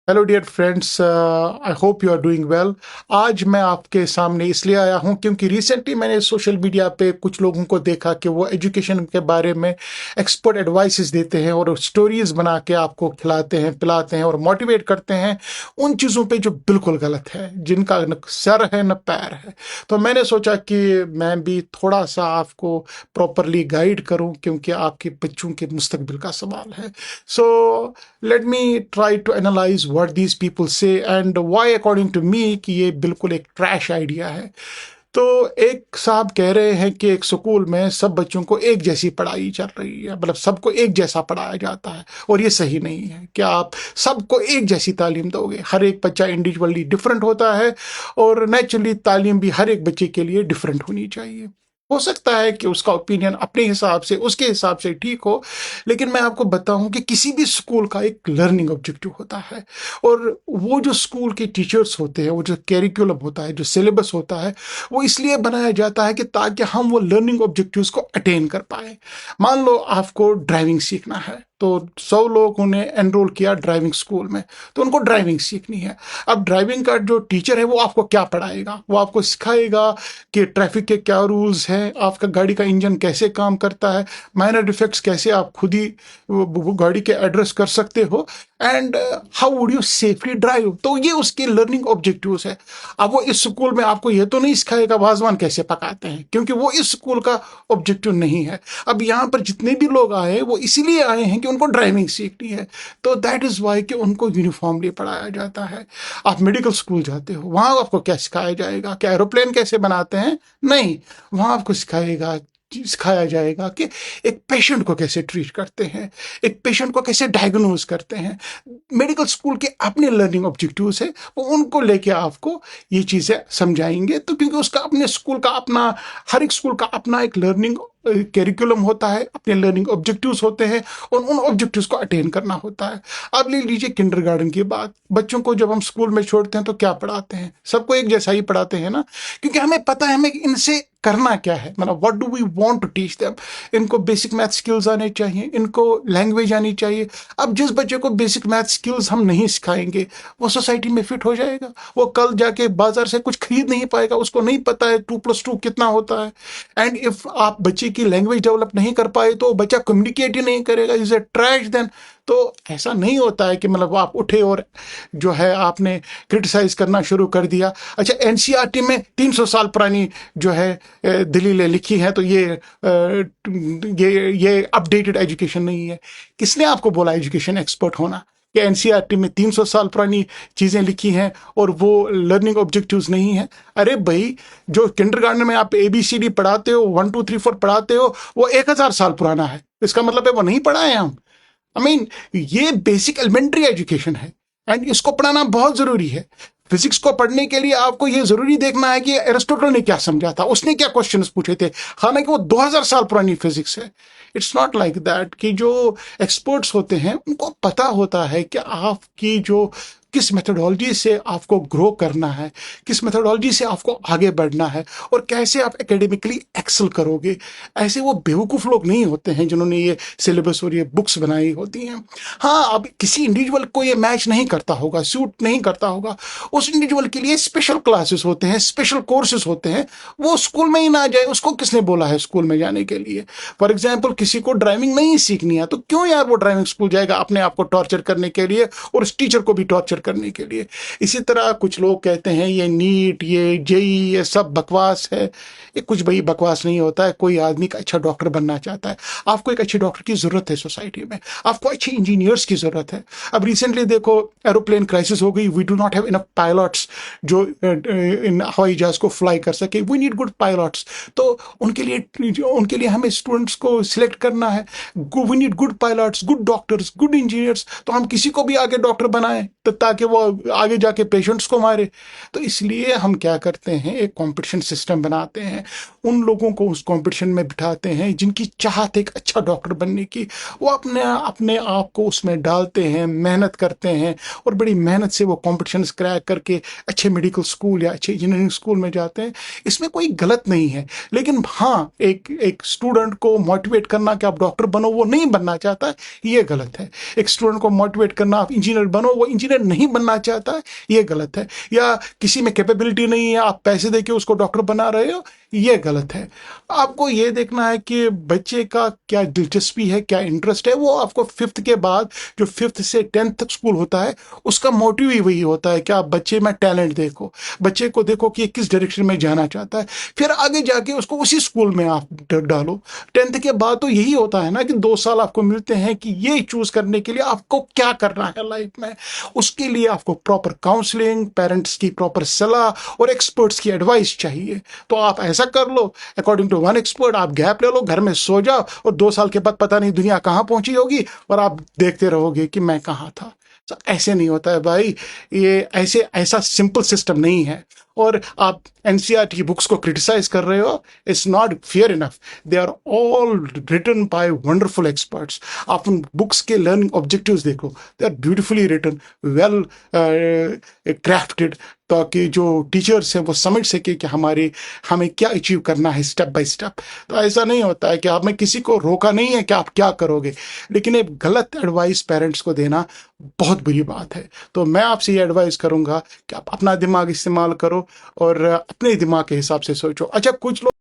Hello dear friends, I hope you are doing well. आज मैं आपके सामने इसलिए आया हूं क्योंकि रिसेंटली मैंने सोशल मीडिया पे कुछ लोगों को देखा कि वो एजुकेशन के बारे में एक्सपर्ट एडवाइसेस देते हैं और स्टोरीज बना के आपको खिलाते हैं, पिलाते हैं और मोटिवेट करते हैं उन चीज़ों पे जो बिल्कुल गलत है, जिनका न सर है न पैर है। तो मैंने सोचा कि मैं भी थोड़ा सा आपको प्रॉपरली गाइड करूं क्योंकि आपके बच्चों के मुस्तकबिल का सवाल है। सो let me try to analyze what these people say and why according to me कि ये बिल्कुल एक ट्रैश आइडिया है। तो एक साहब कह रहे हैं कि एक स्कूल में सब बच्चों को एक जैसी पढ़ाई चल रही है, मतलब सबको एक जैसा पढ़ाया जाता है और ये सही नहीं है। क्या आप सबको एक जैसी तालीम दोगे? हर एक बच्चा इंडिविजुअली डिफरेंट होता है और नेचुरली तालीम भी हर एक बच्चे के लिए डिफरेंट होनी चाहिए। हो सकता है कि उसका ओपिनियन अपने हिसाब से, उसके हिसाब से ठीक हो, लेकिन मैं आपको बताऊं कि किसी भी स्कूल का एक लर्निंग ऑब्जेक्टिव होता है और वो जो स्कूल के टीचर्स होते हैं, वो जो कैरिकुलम होता है, जो सिलेबस होता है, वो इसलिए बनाया जाता है कि ताकि हम वो लर्निंग ऑब्जेक्टिव्स को अटेन कर पाए। मान लो आपको ड्राइविंग सीखना है, तो 100 लोगों ने एनरोल किया ड्राइविंग स्कूल में, तो उनको ड्राइविंग सीखनी है। अब ड्राइविंग का जो टीचर है वो आपको क्या पढ़ाएगा? वो आपको सिखाएगा कि ट्रैफिक के क्या रूल्स हैं, आपका गाड़ी का इंजन कैसे काम करता है, माइनर डिफेक्ट्स कैसे आप खुद ही वो गाड़ी के एड्रेस कर सकते हो, and how would you safely drive. तो ये उसके लर्निंग ऑब्जेक्टिव्स है। अब वो इस स्कूल में आपको ये तो नहीं सिखाएगा वाजवान कैसे पकाते हैं, क्योंकि वो इस स्कूल का ऑब्जेक्टिव नहीं है। अब यहाँ पर जितने भी लोग आए वो इसीलिए आए हैं कि उनको ड्राइविंग सीखनी है, तो दैट इज वाई कि उनको यूनिफॉर्मली पढ़ाया जाता है। आप मेडिकल स्कूल जाते हो, वहां आपको क्या सिखाया जाएगा? क्या एरोप्लेन कैसे बनाते हैं? नहीं, वहां आपको सिखाया जाएगा कि एक पेशेंट को कैसे ट्रीट करते हैं, एक पेशेंट को कैसे डायग्नोज करते हैं। मेडिकल स्कूल के अपने लर्निंग ऑब्जेक्टिव्स है, वो उनको लेके आपको ये चीज़ें समझाएंगे। तो क्योंकि उसका अपने स्कूल का अपना, हर एक स्कूल का अपना एक लर्निंग कैरिकुलम होता है, अपने लर्निंग ऑब्जेक्टिव्स होते हैं और उन ऑब्जेक्टिव्स को अटेन करना होता है। अब ले लीजिए किंडरगार्टन की बात। बच्चों को जब हम स्कूल में छोड़ते हैं तो क्या पढ़ाते हैं? सबको एक जैसा ही पढ़ाते हैं ना, क्योंकि हमें पता है हमें इनसे करना क्या है, मतलब what do we want to teach them. इनको बेसिक मैथ स्किल्स आने चाहिए, इनको लैंग्वेज आनी चाहिए। अब जिस बच्चे को बेसिक मैथ स्किल्स हम नहीं सिखाएंगे, वो सोसाइटी में फिट हो जाएगा? वो कल जाके बाजार से कुछ खरीद नहीं पाएगा, उसको नहीं पता है 2+2 कितना होता है। एंड इफ आप बच्चे की लैंग्वेज डेवलप नहीं कर पाए तो बच्चा कम्युनिकेट ही नहीं करेगा, इज ए ट्रैश देन। तो ऐसा नहीं होता है कि मतलब आप उठे और जो है आपने क्रिटिसाइज करना शुरू कर दिया। अच्छा, एनसीईआरटी में 300 साल पुरानी जो है दलीलें लिखी हैं, तो ये अपडेटेड एजुकेशन नहीं है। किसने आपको बोला एजुकेशन एक्सपर्ट होना? कि एनसीईआरटी में 300 साल पुरानी चीजें लिखी हैं और वो लर्निंग ऑब्जेक्टिव्स नहीं है? अरे भाई, जो किंडरगार्टन में आप ABCD पढ़ाते हो, 1 2 3 4 पढ़ाते हो, वो 1000 साल पुराना है। इसका मतलब है वो नहीं पढ़ाए हम। आई मीन, ये बेसिक एलिमेंट्री एजुकेशन है एंड इसको पढ़ाना बहुत जरूरी है। फिजिक्स को पढ़ने के लिए आपको ये जरूरी देखना है कि एरिस्टोटल ने क्या समझा था, उसने क्या क्वेश्चंस पूछे थे, हालांकि वो 2000 साल पुरानी फिजिक्स है। इट्स नॉट लाइक दैट कि जो एक्सपर्ट्स होते हैं उनको पता होता है कि आपकी जो किस मेथोडोलॉजी से आपको ग्रो करना है, किस मेथोडोलॉजी से आपको आगे बढ़ना है और कैसे आप एकेडमिकली एक्सेल करोगे। ऐसे वो बेवकूफ़ लोग नहीं होते हैं जिन्होंने ये सिलेबस और ये बुक्स बनाई होती हैं। हाँ, अब किसी इंडिविजुअल को ये मैच नहीं करता होगा, सूट नहीं करता होगा, उस इंडिविजुअल के लिए स्पेशल क्लासेस होते हैं, स्पेशल कोर्सेज होते हैं। वो स्कूल में ही ना जाए, उसको किसने बोला है स्कूल में जाने के लिए? फॉर एग्जाम्पल, किसी को ड्राइविंग नहीं सीखनी है तो क्यों यार वो ड्राइविंग स्कूल जाएगा अपने आप को टॉर्चर करने के लिए और उस टीचर को भी टॉर्चर करने के लिए? इसी तरह कुछ लोग कहते हैं ये नीट, ये जेई, ये सब बकवास है। ये कुछ भाई बकवास नहीं होता है। कोई आदमी का अच्छा डॉक्टर बनना चाहता है, आपको एक अच्छे डॉक्टर की जरूरत है सोसाइटी में, आपको अच्छे इंजीनियर्स की जरूरत है। अब रिसेंटली देखो, एरोप्लेन क्राइसिस हो गई, we do not have enough pilots जो इन हवाई जहाज को फ्लाई कर सके। We need good pilots. तो उनके लिए हमें स्टूडेंट्स को सिलेक्ट करना है। We need good pilots, good doctors, good engineers. तो हम किसी को भी आगे डॉक्टर बनाएं तो ताकि वो आगे जाके पेशेंट्स को मारे। तो इसलिए हम क्या करते हैं, एक कंपटीशन सिस्टम बनाते हैं, उन लोगों को उस कंपटीशन में बिठाते हैं जिनकी चाहत एक अच्छा डॉक्टर बनने की। वो अपने अपने आप को उसमें डालते हैं, मेहनत करते हैं और बड़ी मेहनत से वो कॉम्पिटिशन क्रैक करके अच्छे मेडिकल स्कूल या अच्छे इंजीनियरिंग स्कूल में जाते हैं। इसमें कोई गलत नहीं है, लेकिन हाँ, एक स्टूडेंट को मोटिवेट करना कि आप डॉक्टर बनो, वो नहीं बनना चाहता, ये गलत है। एक स्टूडेंट को मोटिवेट करना आप इंजीनियर बनो, वो इंजीनियर इंजीनियर नहीं बनना चाहता है, ये गलत है। या किसी में कैपेबिलिटी नहीं है, आप पैसे देके उसको डॉक्टर बना रहे हो, ये गलत है। आपको ये देखना है कि बच्चे का क्या दिलचस्पी है, क्या इंटरेस्ट है। वो आपको 5th के बाद, जो 5th से 10th तक स्कूल होता है, उसका मोटिव ही वही होता है कि आप बच्चे में टैलेंट देखो, बच्चे को देखो कि किस डायरेक्शन में जाना चाहता है, फिर आगे जाके उसको उसी स्कूल में आप डालो। 10th के बाद तो यही होता है ना कि 2 साल आपको मिलते हैं कि ये चूज करने के लिए आपको क्या करना है लाइफ में। उसके लिए आपको प्रॉपर काउंसलिंग, पेरेंट्स की प्रॉपर सलाह और एक्सपर्ट्स की एडवाइस चाहिए। तो आप ऐसा कर लो, अकॉर्डिंग टू वन एक्सपर्ट आप गैप ले लो, घर में सो जाओ, और 2 साल के बाद पता नहीं दुनिया कहाँ पहुंची होगी और आप देखते रहोगे कि मैं कहाँ था। तो ऐसे नहीं होता है भाई, ये ऐसा सिंपल सिस्टम नहीं है। और आप एनसीईआरटी की बुक्स को क्रिटिसाइज कर रहे हो, it's not fair enough. They are all written by wonderful experts. आप उन बुक्स के लर्निंग ऑब्जेक्टिव्स देखो, they are beautifully written, well crafted, ताकि जो टीचर्स हैं वो समझ सके कि हमें क्या अचीव करना है स्टेप बाय स्टेप। तो ऐसा नहीं होता है कि आपने किसी को रोका नहीं है कि आप क्या करोगे, लेकिन एक गलत एडवाइस पेरेंट्स को देना बहुत बुरी बात है। तो मैं आपसे ये एडवाइस करूंगा कि आप अपना दिमाग इस्तेमाल करो और अपने दिमाग के हिसाब से सोचो। अच्छा, कुछ लोग